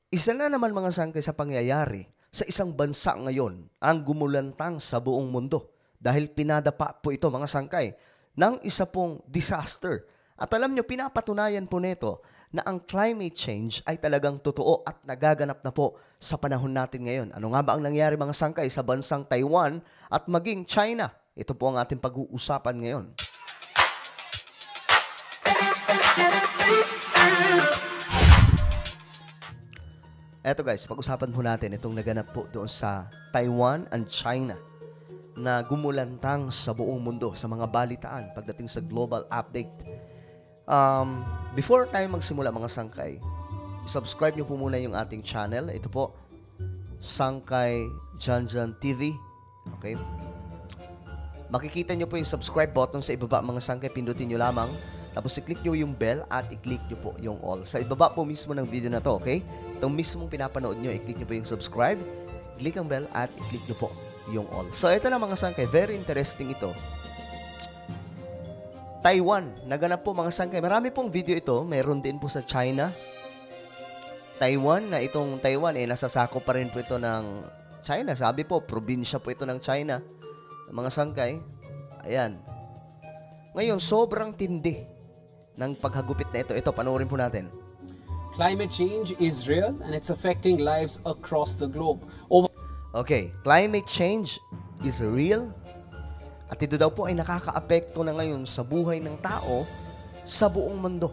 Isa na naman mga sangkay sa pangyayari sa isang bansa ngayon ang gumulantang sa buong mundo dahil pinadapa po ito mga sangkay ng isa pong disaster. At alam nyo, pinapatunayan po nito na ang climate change ay talagang totoo at nagaganap na po sa panahon natin ngayon. Ano nga ba ang nangyari mga sangkay sa bansang Taiwan at maging China? Ito po ang ating pag-uusapan ngayon. Eto guys, pag-usapan po natin itong naganap po doon sa Taiwan and China na gumulantang sa buong mundo sa mga balitaan pagdating sa global update. Before tayo magsimula mga sangkay, subscribe nyo po muna yung ating channel. Ito po, Sangkay Janjan TV. Okay? Makikita nyo po yung subscribe button sa ibaba mga sangkay. Pindutin nyo lamang. Tapos i-click nyo yung bell at i-click nyo po yung all. Sa ibaba po mismo ng video na to, okay? Itong mismong pinapanood nyo, i-click nyo po yung subscribe, click ang bell at i-click nyo po yung all. So ito na mga sangkay, very interesting ito. Taiwan, naganap po mga sangkay. Marami pong video ito, meron din po sa China. Taiwan, na itong Taiwan, nasasakop pa rin po ito ng China. Sabi po, probinsya po ito ng China. Mga sangkay, ayan. Ngayon, sobrang tindi ng paghagupit na ito. Ito, panoorin po natin. Climate change is real and it's affecting lives across the globe. Okay, climate change is real at ito daw po ay nakakaapekto na ngayon sa buhay ng tao sa buong mundo.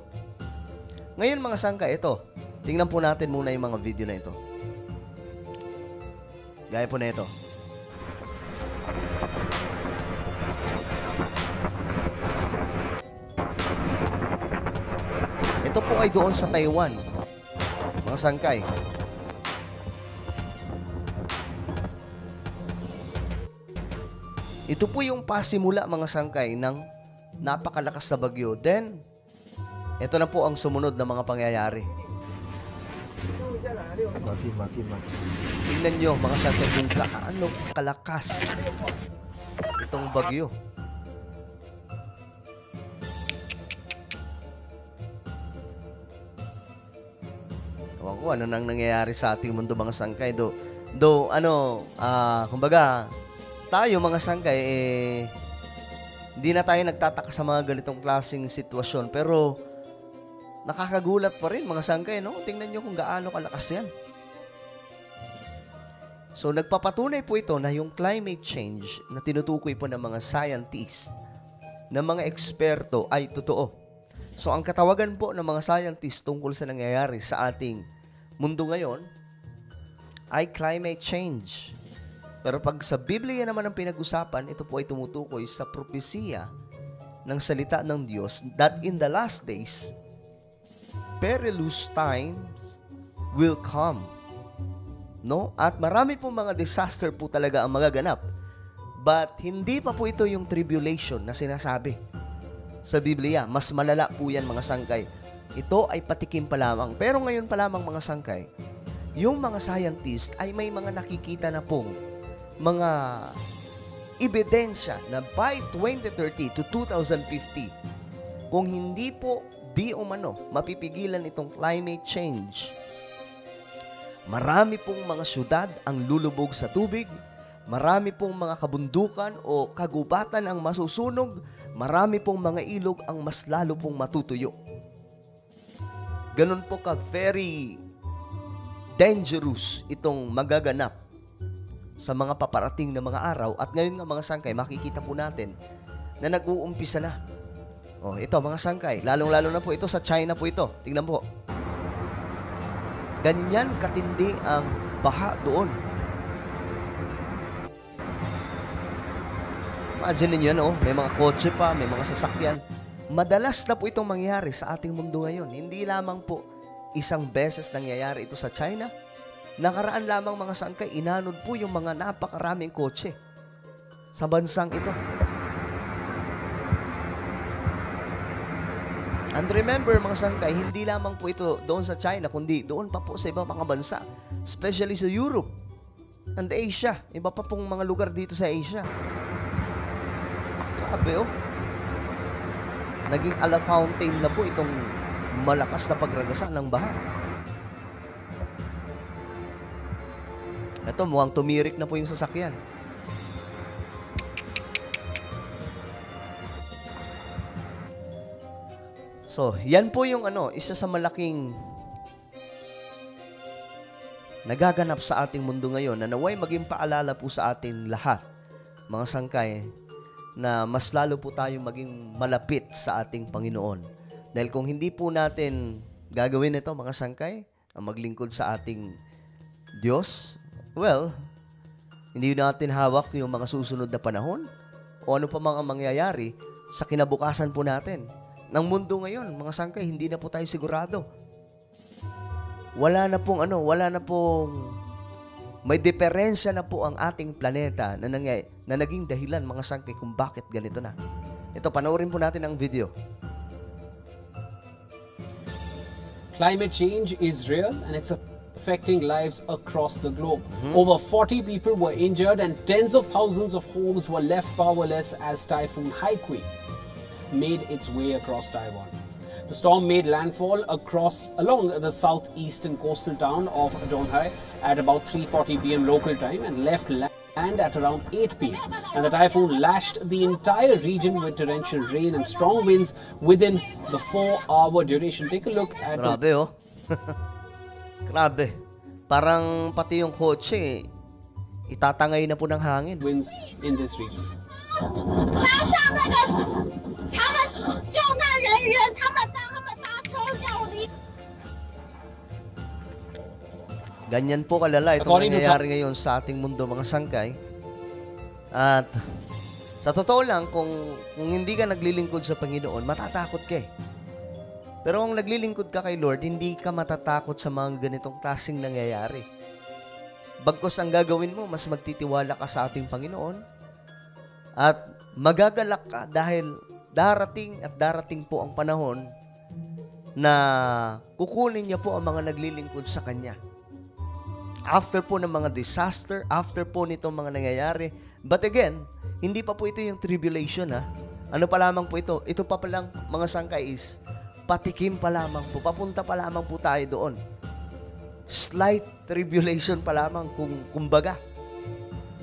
Ngayon mga sangkay, ito, tingnan po natin muna yung mga video na ito. Gaya po na ito. Ito po ay doon sa Taiwan. Mga sangkay. Ito po yung pasimula mga sangkay ng napakalakas na bagyo. Then, ito na po ang sumunod na mga pangyayari. Tingnan nyo mga sangkay kung gaano kalakas itong bagyo. Ewan ko, ano nang nangyayari sa ating mundo mga sangkay. Kumbaga, tayo mga sangkay, hindi na tayo nagtataka sa mga ganitong klaseng sitwasyon. Pero, nakakagulat pa rin mga sangkay, no? Tingnan nyo kung gaano kalakas yan. So, nagpapatunay po ito na yung climate change na tinutukoy po ng mga scientists, ng mga eksperto ay totoo. So, ang katawagan po ng mga scientists tungkol sa nangyayari sa ating mundo ngayon ay climate change. Pero pag sa Biblia naman ang pinag-usapan, ito po ay tumutukoy sa propesiya ng salita ng Diyos that in the last days, perilous times will come. No? At marami pong mga disaster po talaga ang magaganap. But hindi pa po ito yung tribulation na sinasabi sa Biblia. Mas malala po yan mga sangkay. Ito ay patikim pa lamang. Pero ngayon pa lamang mga sangkay, yung mga scientist ay may mga nakikita na pong mga ebidensya na by 2030 to 2050, kung hindi po di umano mapipigilan itong climate change, marami pong mga syudad ang lulubog sa tubig, marami pong mga kabundukan o kagubatan ang masusunog, marami pong mga ilog ang mas lalo pong matutuyo. Ganun po ka very dangerous itong magaganap sa mga paparating na mga araw. At ngayon nga mga sangkay, makikita po natin na nag-uumpisa na. Oh, ito mga sangkay, lalong-lalo na po ito sa China po ito. Tingnan po. Ganyan katindi ang baha doon. Imagine niyo yan, oh, may mga kotse pa, may mga sasakyan. Madalas na po itong mangyayari sa ating mundo ngayon. Hindi lamang po isang beses nangyayari ito sa China. Nakaraan lamang mga sangkay, inanod po yung mga napakaraming kotse sa bansang ito. And remember mga sangkay, hindi lamang po ito doon sa China, kundi doon pa po sa ibang mga bansa. Especially sa Europe and Asia. Iba pa pong mga lugar dito sa Asia. Grabe, oh. Naging ala fountain na po itong malakas na pagragasa ng baha. Ito, mukhang tumirik na po yung sasakyan. So, yan po yung isa sa malaking nagaganap sa ating mundo ngayon na naway maging paalala po sa ating lahat, mga sangkay, na mas lalo po tayong maging malapit sa ating Panginoon. Dahil kung hindi po natin gagawin ito, mga sangkay, ang maglingkod sa ating Diyos, well, hindi natin hawak yung mga susunod na panahon o ano pa mga mangyayari sa kinabukasan po natin. Ng mundo ngayon, mga sangkay, hindi na po tayo sigurado. Wala na pong may diferensya na po ang ating planeta na naging dahilan, mga sangkay, kung bakit ganito na. Ito, panoorin po natin ang video. Climate change is real and it's affecting lives across the globe. Over 40 people were injured and tens of thousands of homes were left powerless as Typhoon Haikui made its way across Taiwan. The storm made landfall along the southeastern coastal town of Donghai at about 3:40 p.m. local time and left land at around 8 p.m. And the typhoon lashed the entire region with torrential rain and strong winds within the 4-hour duration. Take a look at Grabe, oh. Grabe. Parang pati yung kotse, itatangay na po ng hangin. Winds in this region. 拉上那个他们救难人员，他们搭车要离。 Ganyan po kalala itong nangyayari ngayon sa ating mundo, mga sangkay. At sa totoo lang, kung hindi ka naglilingkod sa Panginoon, matatakot ka eh. Pero kung naglilingkod ka kay Lord, hindi ka matatakot sa mga ganitong klaseng nangyayari. Bagkus ang gagawin mo, mas magtitiwala ka sa ating Panginoon. At magagalak ka dahil darating po ang panahon na kukunin niya po ang mga naglilingkod sa Kanya. After po ng mga disaster, after po nitong mga nangyayari. But again, hindi pa po ito yung tribulation ha. Ano pa lamang po ito? Ito pa palang, mga sangkay, is patikim pa lamang po. Papunta pa lamang po tayo doon. Slight tribulation pa lamang kumbaga.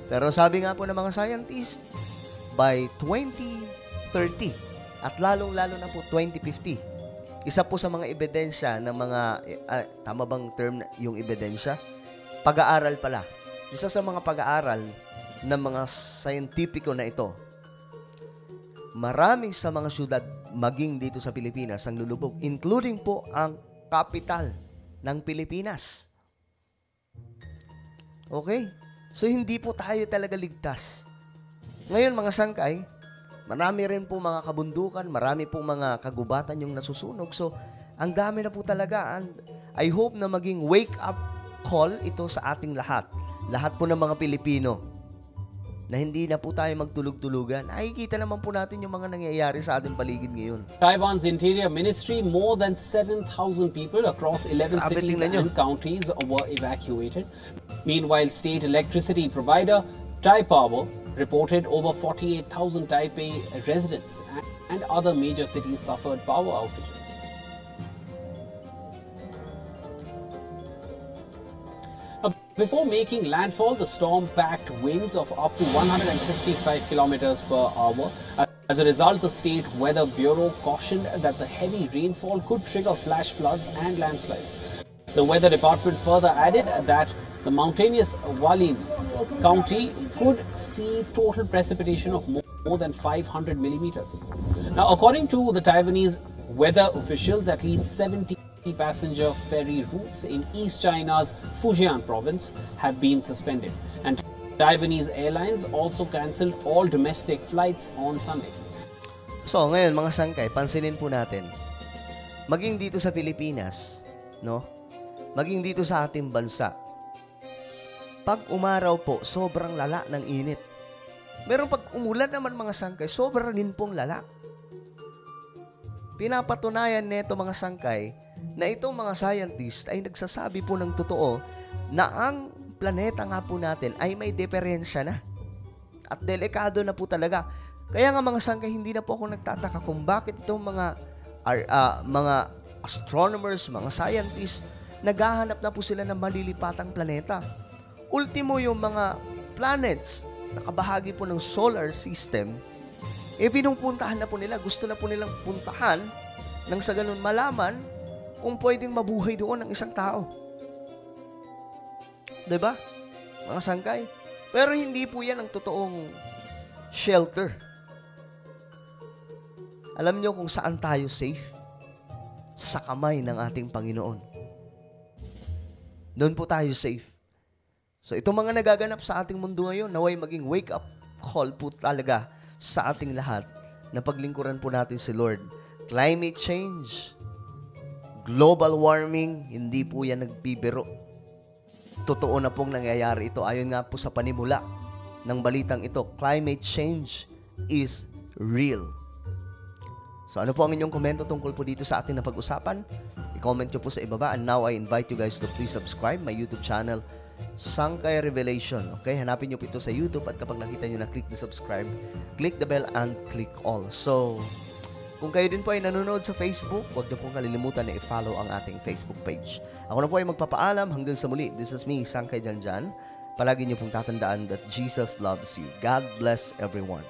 Pero sabi nga po ng mga scientists, by 2030 at lalong-lalo na po 2050, isa po sa mga ebidensya ng mga, tama bang term yung ebidensya? Pag-aaral pala. Isa sa mga pag-aaral ng mga scientifico na ito, marami sa mga syudad maging dito sa Pilipinas ang lulubog, including po ang capital ng Pilipinas. Okay? So, hindi po tayo talaga ligtas. Ngayon, mga sangkay, marami rin po mga kabundukan, marami po mga kagubatan yung nasusunog. So, ang dami na po talaga. And I hope na maging wake-up call ito sa ating lahat. Lahat po ng mga Pilipino na hindi na po tayo magtulog-tulugan. Nakikita naman po natin yung mga nangyayari sa ating paligid ngayon. Taiwan's Interior Ministry, more than 7,000 people across 11 cities and counties were evacuated. Meanwhile, state electricity provider Taipower reported over 48,000 Taipei residents and other major cities suffered power outages. Before making landfall, the storm packed winds of up to 155 kilometers per hour. As a result, the State Weather Bureau cautioned that the heavy rainfall could trigger flash floods and landslides. The Weather Department further added that the mountainous Hualien County could see total precipitation of more than 500 millimeters. Now, according to the Taiwanese weather officials, at least 70 passenger ferry routes in East China's Fujian province have been suspended, and Taiwanese airlines also cancelled all domestic flights on Sunday. So, ngayon mga sangkay, pansinin po natin, maging dito sa Pilipinas, no? Maging dito sa ating bansa, pag umaraw po, sobrang lala ng init. Meron pag umulan naman mga sangkay, sobrang rin pong lala. Pinapatunayan nito mga sangkay na itong mga scientist ay nagsasabi po ng totoo na ang planeta nga po natin ay may diferensya na. At delikado na po talaga. Kaya nga mga sangkay, hindi na po ako nagtataka kung bakit itong mga astronomers, mga scientists, naghahanap na po sila ng malilipatang planeta ultimo yung mga planets na kabahagi po ng solar system, pinupuntahan na po nila, gusto na po nilang puntahan nang sa ganun malaman kung pwedeng mabuhay doon ng isang tao. 'Di ba? Mga sangkay. Pero hindi po yan ang totoong shelter. Alam nyo kung saan tayo safe? Sa kamay ng ating Panginoon. Doon po tayo safe. So itong mga nagaganap sa ating mundo ngayon, naway maging wake-up call po talaga sa ating lahat na paglingkuran po natin si Lord. Climate change, global warming, hindi po yan nagbibiro. Totoo na pong nangyayari ito. Ayon nga po sa panimula ng balitang ito, climate change is real. So ano po ang inyong komento tungkol po dito sa ating napag-usapan? I-comment nyo po sa ibaba. And now I invite you guys to please subscribe my YouTube channel, Sangkay Revelation. Okay, hanapin nyo po ito sa YouTube at kapag nakita nyo na click the subscribe, click the bell and click all. So, kung kayo din po ay nanonood sa Facebook, huwag niyo pong kalilimutan na i-follow ang ating Facebook page. Ako na po ay magpapaalam hanggang sa muli. This is me, Sangkay Janjan. Palagi niyo pong tatandaan that Jesus loves you. God bless everyone.